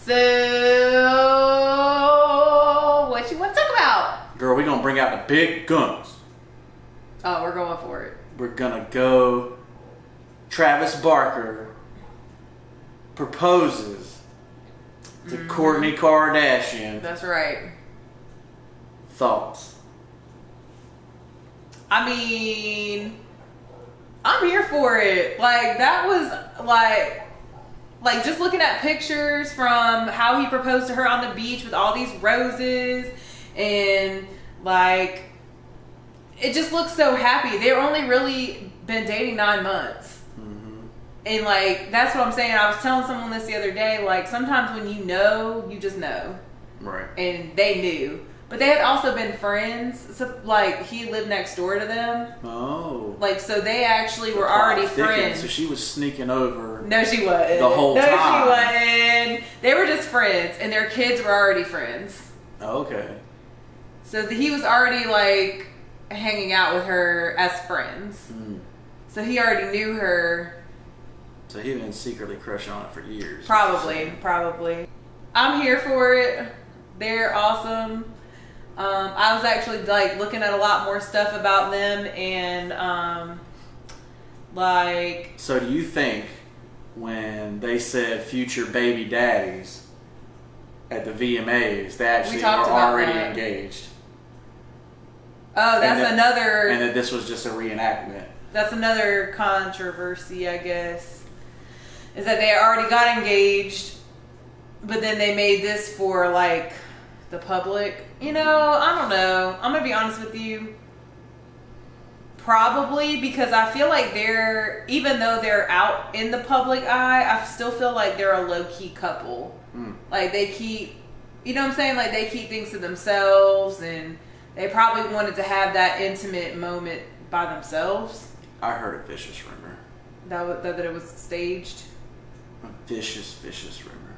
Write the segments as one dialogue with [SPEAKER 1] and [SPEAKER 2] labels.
[SPEAKER 1] So, what you want to talk about?
[SPEAKER 2] Girl, we're going to bring out the big guns.
[SPEAKER 1] Oh, we're going for it.
[SPEAKER 2] We're going to go. Travis Barker proposes to Kourtney Kardashian.
[SPEAKER 1] That's right.
[SPEAKER 2] Thoughts?
[SPEAKER 1] I mean, I'm here for it. Like, that was like just looking at pictures from how he proposed to her on the beach with all these roses, and like, it just looks so happy. They've only really been dating 9 months. And like, that's what I'm saying. I was telling someone this the other day, like, sometimes when you know, you just know.
[SPEAKER 2] Right.
[SPEAKER 1] And they knew. But they had also been friends. So, like, he lived next door to them.
[SPEAKER 2] Oh.
[SPEAKER 1] Like, so they actually were already friends.
[SPEAKER 2] So she was sneaking over.
[SPEAKER 1] No, she wasn't.
[SPEAKER 2] The whole time.
[SPEAKER 1] No, she wasn't. They were just friends. And their kids were already friends.
[SPEAKER 2] Okay.
[SPEAKER 1] So he was already, like, hanging out with her as friends. So he already knew her.
[SPEAKER 2] So he'd been secretly crushing on it for years.
[SPEAKER 1] Probably. I'm here for it. They're awesome. I was actually like looking at a lot more stuff about them, and like.
[SPEAKER 2] So do you think when they said future baby daddies at the VMAs, they actually were already engaged?
[SPEAKER 1] Oh, that's another.
[SPEAKER 2] And that this was just a reenactment.
[SPEAKER 1] That's another controversy, I guess. Is that they already got engaged, but then they made this for like the public. You know, I don't know. I'm gonna be honest with you. Probably because I feel like even though they're out in the public eye, I still feel like they're a low-key couple. Like they keep, you know what I'm saying? Like they keep things to themselves, and they probably wanted to have that intimate moment by themselves.
[SPEAKER 2] I heard a vicious rumor.
[SPEAKER 1] That it was staged.
[SPEAKER 2] A vicious rumor.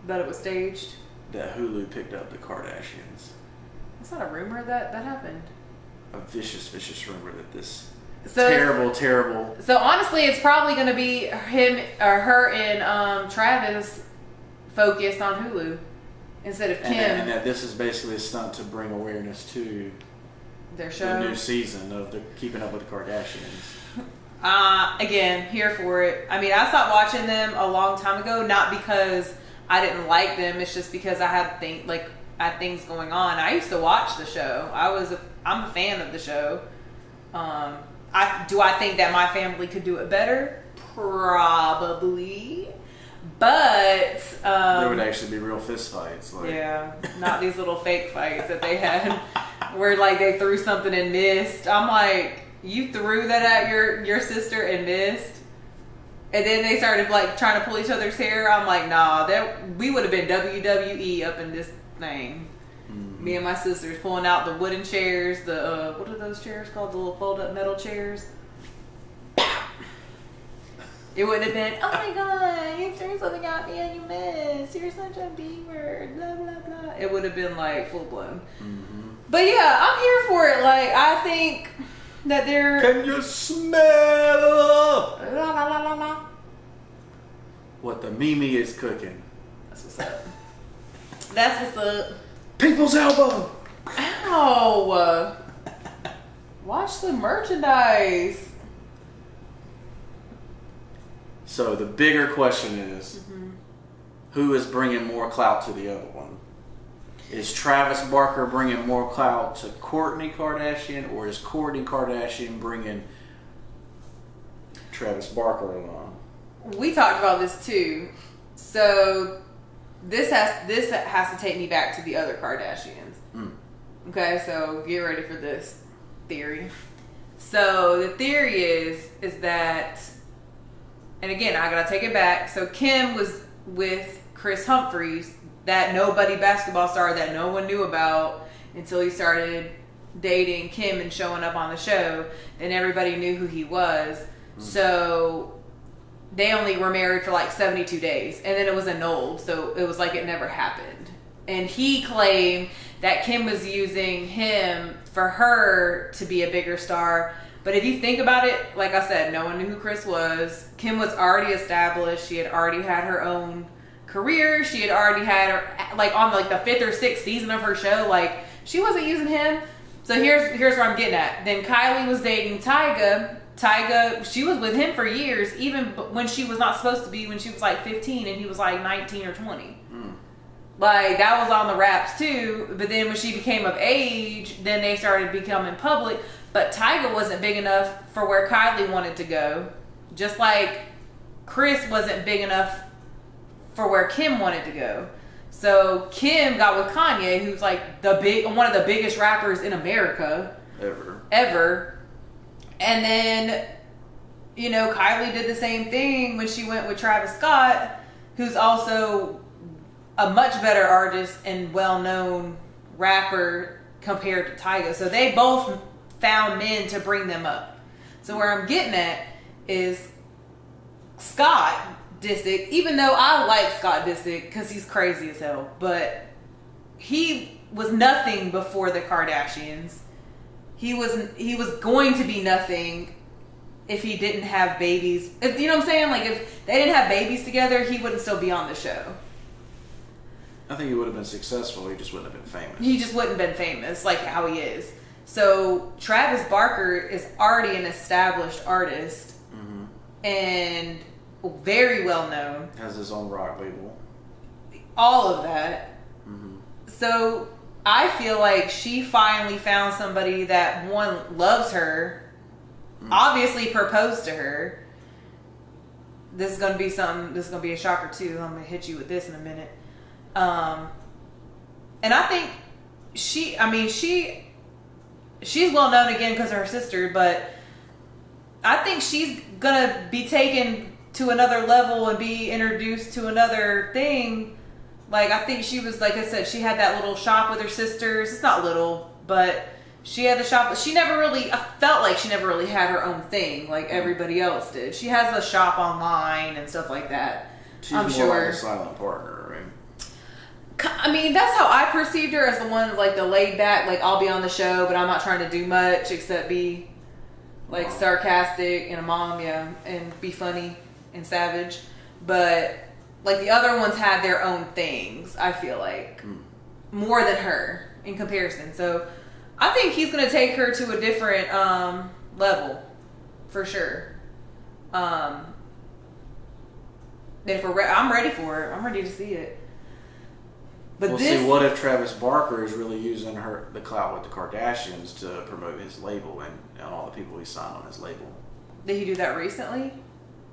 [SPEAKER 1] That it was staged?
[SPEAKER 2] That Hulu picked up the Kardashians.
[SPEAKER 1] It's not a rumor that happened.
[SPEAKER 2] A vicious rumor that this terrible.
[SPEAKER 1] So honestly, it's probably going to be him or her and Travis focused on Hulu instead of Kim.
[SPEAKER 2] And that this is basically a stunt to bring awareness to
[SPEAKER 1] their show.
[SPEAKER 2] The new season of the Keeping Up with the Kardashians.
[SPEAKER 1] Again, here for it. I mean, I stopped watching them a long time ago, not because I didn't like them. It's just because I had things going on. I used to watch the show. I'm a fan of the show. Do I think that my family could do it better? Probably. But
[SPEAKER 2] there would actually be real fist fights.
[SPEAKER 1] Yeah, not these little fake fights that they had where like they threw something and missed. I'm like, you threw that at your sister and missed? And then they started like trying to pull each other's hair. I'm like, nah, we would have been WWE up in this thing. Me and my sisters pulling out the wooden chairs, the what are those chairs called? The little fold up metal chairs. It would have been, oh my god, you threw something at me and you missed. You're such a B-word, blah, blah, blah. It would have been like full blown. But yeah, I'm here for it. Like, I think that they're...
[SPEAKER 2] Can you smell
[SPEAKER 1] La, la, la, la, la.
[SPEAKER 2] what the Mimi is cooking?
[SPEAKER 1] That's what's up. That's what's up.
[SPEAKER 2] People's elbow!
[SPEAKER 1] Ow! Watch the merchandise.
[SPEAKER 2] So the bigger question is, who is bringing more clout to the other one? Is Travis Barker bringing more clout to Kourtney Kardashian, or is Kourtney Kardashian bringing Travis Barker along?
[SPEAKER 1] We talked about this too. So this has to take me back to the other Kardashians. Okay, so get ready for this theory. So the theory is that, and again, I gotta take it back. So Kim was with Chris Humphries, that nobody basketball star that no one knew about until he started dating Kim and showing up on the show. Then everybody knew who he was. So they only were married for like 72 days, and then it was annulled. So it was like it never happened. And he claimed that Kim was using him for her to be a bigger star. But if you think about it, like I said, no one knew who Chris was. Kim was already established. She had already had her own career. She had already had her, like, on like the 5th or 6th season of her show. Like, she wasn't using him. So here's where I'm getting at. Then Kylie was dating Tyga. Tyga, she was with him for years, even when she was not supposed to be, when she was like 15 and he was like 19 or 20. Like, that was on the wraps too. But then when she became of age, then they started becoming public. But Tyga wasn't big enough for where Kylie wanted to go. Just like Chris wasn't big enough for where Kim wanted to go. So Kim got with Kanye, who's like one of the biggest rappers in America. Ever. And then, you know, Kylie did the same thing when she went with Travis Scott, who's also a much better artist and well-known rapper compared to Tyga. So they both found men to bring them up. So where I'm getting at is Scott Disick, even though I like Scott Disick because he's crazy as hell, but he was nothing before the Kardashians. He was going to be nothing if he didn't have babies. If, you know what I'm saying? Like, if they didn't have babies together, he wouldn't still be on the show.
[SPEAKER 2] I think he would have been successful. He just wouldn't have been famous.
[SPEAKER 1] He just wouldn't have been famous like how he is. So Travis Barker is already an established artist and very well known.
[SPEAKER 2] Has his own rock label.
[SPEAKER 1] All of that. So I feel like she finally found somebody that, one, loves her, obviously proposed to her. This is going to be a shocker too. I'm going to hit you with this in a minute. And I think she's well known again because of her sister, but I think she's going to be taken to another level and be introduced to another thing. Like, I think she was, like I said, she had that little shop with her sisters. It's not little, but she had the shop. I felt like she never really had her own thing like everybody else did. She has a shop online and stuff like that.
[SPEAKER 2] She's more like a silent partner, right?
[SPEAKER 1] I mean, that's how I perceived her, as the one, like, the laid back, like, I'll be on the show, but I'm not trying to do much except be, like, sarcastic and a mom, and be funny and savage. But, like, the other ones had their own things, I feel like, more than her in comparison. So I think he's going to take her to a different level, for sure. I'm ready for it. I'm ready to see it. But
[SPEAKER 2] see, what if Travis Barker is really using the clout with the Kardashians to promote his label and all the people he signed on his label?
[SPEAKER 1] Did he do that recently?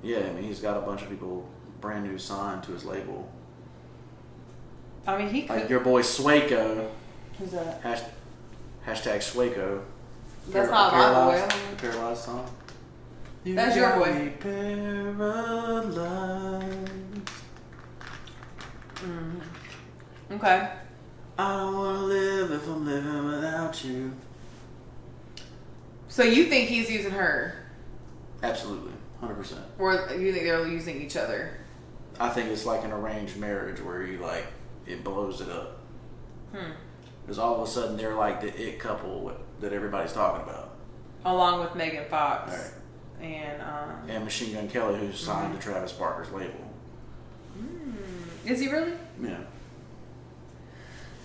[SPEAKER 2] Yeah, I mean, he's got a bunch of people brand new signed to his label.
[SPEAKER 1] I mean, he could.
[SPEAKER 2] Like your boy Swaco.
[SPEAKER 1] Who's that?
[SPEAKER 2] Hashtag Swaco.
[SPEAKER 1] That's not my boy.
[SPEAKER 2] The Paralyzed song.
[SPEAKER 1] That's your boy.
[SPEAKER 2] Paralyzed.
[SPEAKER 1] Okay.
[SPEAKER 2] I don't want to live if I'm living without you.
[SPEAKER 1] So you think he's using her?
[SPEAKER 2] Absolutely. 100%.
[SPEAKER 1] Or you think they're using each other?
[SPEAKER 2] I think it's like an arranged marriage where it blows it up. Because all of a sudden they're like the it couple that everybody's talking about.
[SPEAKER 1] Along with Megan Fox.
[SPEAKER 2] Right.
[SPEAKER 1] And
[SPEAKER 2] Machine Gun Kelly, who's signed to Travis Barker's label.
[SPEAKER 1] Is he really?
[SPEAKER 2] Yeah.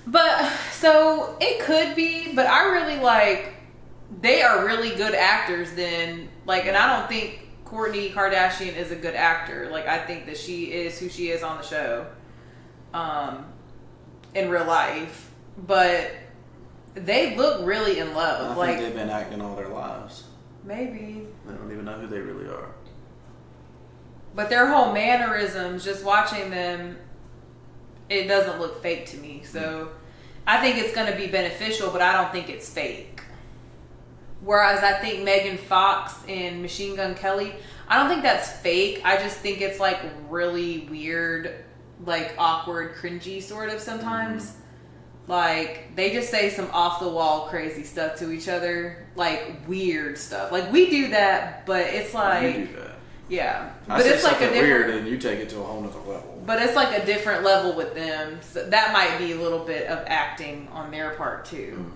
[SPEAKER 1] But, so, it could be, but I really they are really good actors then. Like, and I don't think Kourtney Kardashian is a good actor. Like, I think that she is who she is on the show. In real life. But they look really in love.
[SPEAKER 2] I think they've been acting all their lives.
[SPEAKER 1] Maybe.
[SPEAKER 2] They don't even know who they really are.
[SPEAKER 1] But their whole mannerisms, just watching them, it doesn't look fake to me. So I think it's going to be beneficial, but I don't think it's fake. Whereas I think Megan Fox and Machine Gun Kelly, I don't think that's fake. I just think it's like really weird, like awkward, cringy sort of sometimes. Like, they just say some off-the-wall crazy stuff to each other. Like, weird stuff. Like, we do that, but it's like...
[SPEAKER 2] You do that.
[SPEAKER 1] Yeah.
[SPEAKER 2] I
[SPEAKER 1] but
[SPEAKER 2] say
[SPEAKER 1] it's like a different...
[SPEAKER 2] weird, and you take it to a whole nother level.
[SPEAKER 1] But it's like a different level with them. So that might be a little bit of acting on their part, too.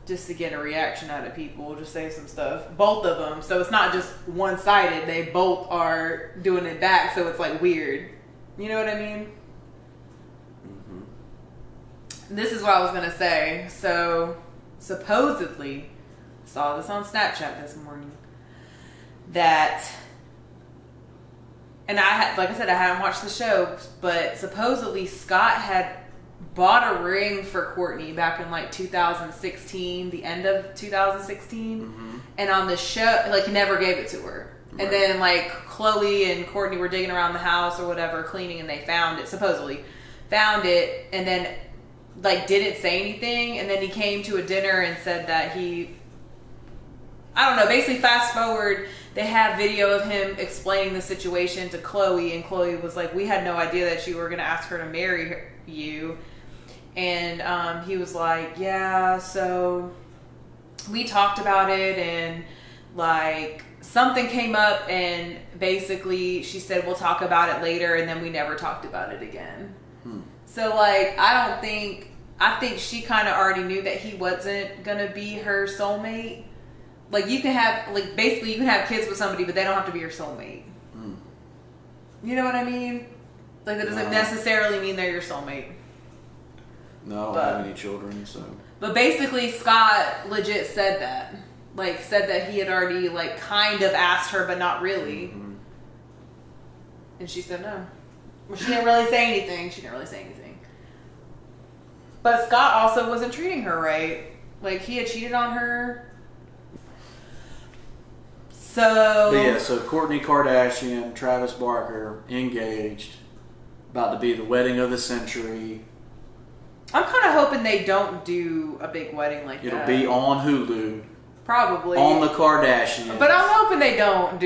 [SPEAKER 1] Just to get a reaction out of people. Just say some stuff. Both of them. So it's not just one-sided. They both are doing it back, so it's like weird. You know what I mean?
[SPEAKER 2] Mm-hmm.
[SPEAKER 1] This is what I was going to say. So, supposedly, saw this on Snapchat this morning, that, and like I said, I hadn't watched the show, but supposedly Scott had bought a ring for Kourtney back in like 2016, the end of 2016,
[SPEAKER 2] Mm-hmm.
[SPEAKER 1] and on the show, like, he never gave it to her.
[SPEAKER 2] Right.
[SPEAKER 1] And then, like, Chloe and Kourtney were digging around the house or whatever, cleaning, and they found it, supposedly found it, and then, like, didn't say anything, and then he came to a dinner and said that I don't know, basically fast forward, they have video of him explaining the situation to Chloe, and Chloe was like, we had no idea that you were going to ask her to marry you. And he was like, yeah, so we talked about it, and like something came up, and basically she said, we'll talk about it later, and then we never talked about it again. So like, I think she kind of already knew that he wasn't going to be her soulmate. Like, you can have, like, basically you can have kids with somebody, but they don't have to be your soulmate. You know what I mean? Like, that doesn't necessarily mean they're your soulmate.
[SPEAKER 2] No, I don't have any children, so. But
[SPEAKER 1] basically, Scott legit said that. Like, said that he had already, like, kind of asked her, but not really. Mm-hmm. And she said no. Well, she didn't really say anything. But Scott also wasn't treating her right. Like, he had cheated on her. So.
[SPEAKER 2] But yeah, so Kourtney Kardashian, Travis Barker, engaged. About to be the wedding of the century.
[SPEAKER 1] I'm kind of hoping they don't do a big wedding like that.
[SPEAKER 2] It'll be on Hulu.
[SPEAKER 1] Probably.
[SPEAKER 2] On the Kardashians.
[SPEAKER 1] But I'm hoping they don't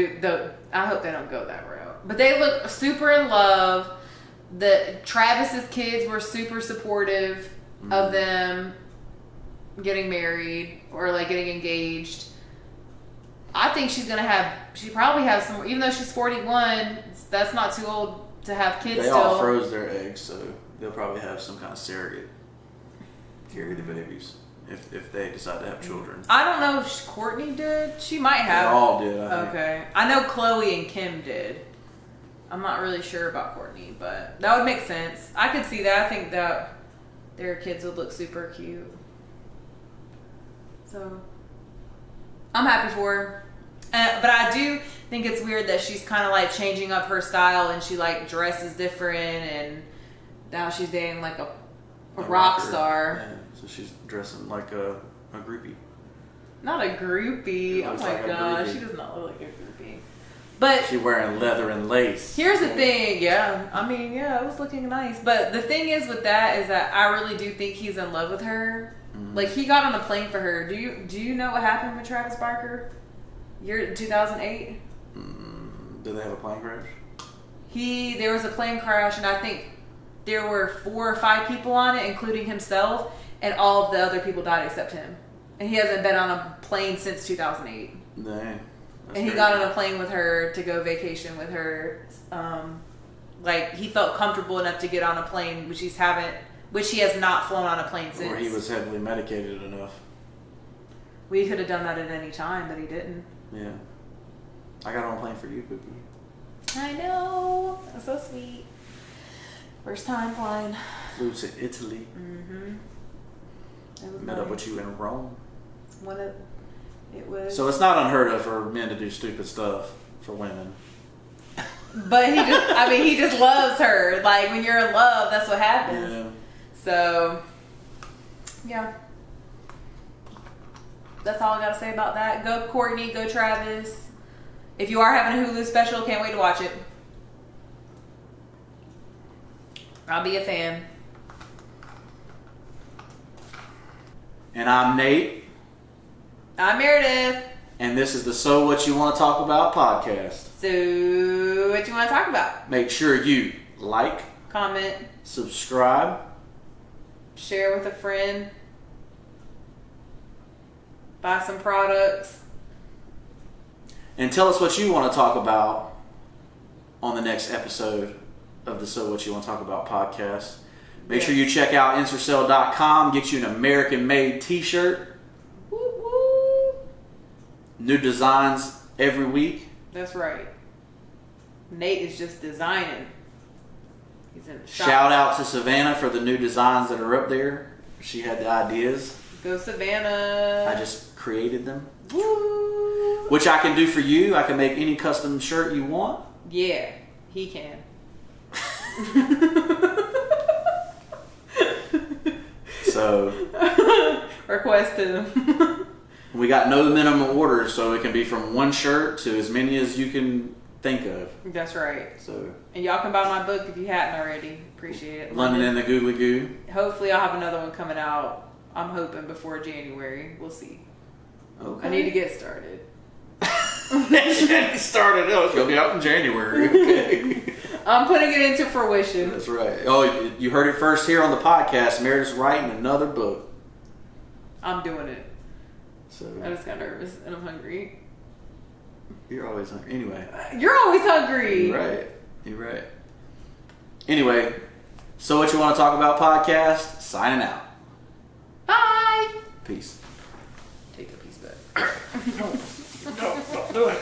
[SPEAKER 1] I hope they don't go that route. But they look super in love. Travis's kids were super supportive of them getting married or like getting engaged. I think she probably has some, even though she's 41, that's not too old to have kids
[SPEAKER 2] they
[SPEAKER 1] still.
[SPEAKER 2] all froze their eggs, so they'll probably have some kind of surrogate carry the babies if they decide to have children.
[SPEAKER 1] I don't know if Kourtney did. She might have.
[SPEAKER 2] They all did, I think.
[SPEAKER 1] Okay. I know Chloe and Kim did. I'm not really sure about Kourtney, but that would make sense. I could see that. I think that their kids would look super cute. So, I'm happy for her. But I do think it's weird that she's kind of like changing up her style, and she like dresses different, and now she's dating like a rock star.
[SPEAKER 2] Yeah, so she's dressing like a groupie.
[SPEAKER 1] Not a groupie. Oh my
[SPEAKER 2] like
[SPEAKER 1] gosh, she does not look like a groupie. But
[SPEAKER 2] she's wearing leather and lace.
[SPEAKER 1] Here's the thing, yeah. I mean, yeah, it was looking nice. But the thing is with that is that I really do think he's in love with her. Mm-hmm. Like, he got on a plane for her. Do you know what happened with Travis Barker? Year 2008?
[SPEAKER 2] Did they have a plane crash?
[SPEAKER 1] There was a plane crash, and I think there were 4 or 5 people on it, including himself, and all of the other people died except him. And he hasn't been on a plane since 2008.
[SPEAKER 2] Dang.
[SPEAKER 1] And he got on a plane with her to go vacation with her. Like, he felt comfortable enough to get on a plane, which he has not flown on a plane since.
[SPEAKER 2] Or he was heavily medicated enough.
[SPEAKER 1] We could have done that at any time, but he didn't.
[SPEAKER 2] Yeah. I got on a plane for you, Cookie.
[SPEAKER 1] I know. That's so sweet. First time flying.
[SPEAKER 2] Flew to Italy. Met up with you in Rome. So it's not unheard of for men to do stupid stuff for women.
[SPEAKER 1] But he just loves her. Like, when you're in love, that's what happens.
[SPEAKER 2] Yeah.
[SPEAKER 1] So, yeah. That's all I gotta say about that. Go Kourtney, go Travis. If you are having a Hulu special, can't wait to watch it. I'll be a fan.
[SPEAKER 2] And I'm Nate.
[SPEAKER 1] I'm Meredith.
[SPEAKER 2] And this is the So What You Want to Talk About podcast.
[SPEAKER 1] So, what you want to talk about?
[SPEAKER 2] Make sure you like,
[SPEAKER 1] comment,
[SPEAKER 2] subscribe,
[SPEAKER 1] share with a friend, buy some products,
[SPEAKER 2] and tell us what you want to talk about on the next episode of the So What You Want to Talk About podcast. Make sure you check out Ensorsale.com, get you an American-made t-shirt.
[SPEAKER 1] Woo woo.
[SPEAKER 2] New designs every week.
[SPEAKER 1] That's right. Nate is just designing. He's in the shop.
[SPEAKER 2] Shout out to Savannah for the new designs that are up there. She had the ideas.
[SPEAKER 1] Go Savannah.
[SPEAKER 2] I just created them.
[SPEAKER 1] Woo.
[SPEAKER 2] Which I can do for you. I can make any custom shirt you want.
[SPEAKER 1] Yeah, he can.
[SPEAKER 2] So
[SPEAKER 1] request him.
[SPEAKER 2] we got no minimum orders, so it can be from one shirt to as many as you can think of.
[SPEAKER 1] That's right.
[SPEAKER 2] So
[SPEAKER 1] and y'all can buy my book if you hadn't already. Appreciate it.
[SPEAKER 2] London and the Googly Goo.
[SPEAKER 1] Hopefully I'll have another one coming out. I'm hoping before January. We'll see.
[SPEAKER 2] Okay.
[SPEAKER 1] I need to get started.
[SPEAKER 2] Started. Oh, it's gonna be out in January. Okay.
[SPEAKER 1] I'm putting it into fruition.
[SPEAKER 2] That's right. Oh, you heard it first here on the podcast. Meredith's writing another book.
[SPEAKER 1] I'm doing it.
[SPEAKER 2] So
[SPEAKER 1] I just got nervous and I'm hungry.
[SPEAKER 2] you're always hungry. Anyway.
[SPEAKER 1] You're always hungry.
[SPEAKER 2] You're right. You're right. Anyway, so what you want to talk about podcast? Signing out.
[SPEAKER 1] Bye.
[SPEAKER 2] Peace.
[SPEAKER 1] Take a piece back.
[SPEAKER 2] No, don't do it.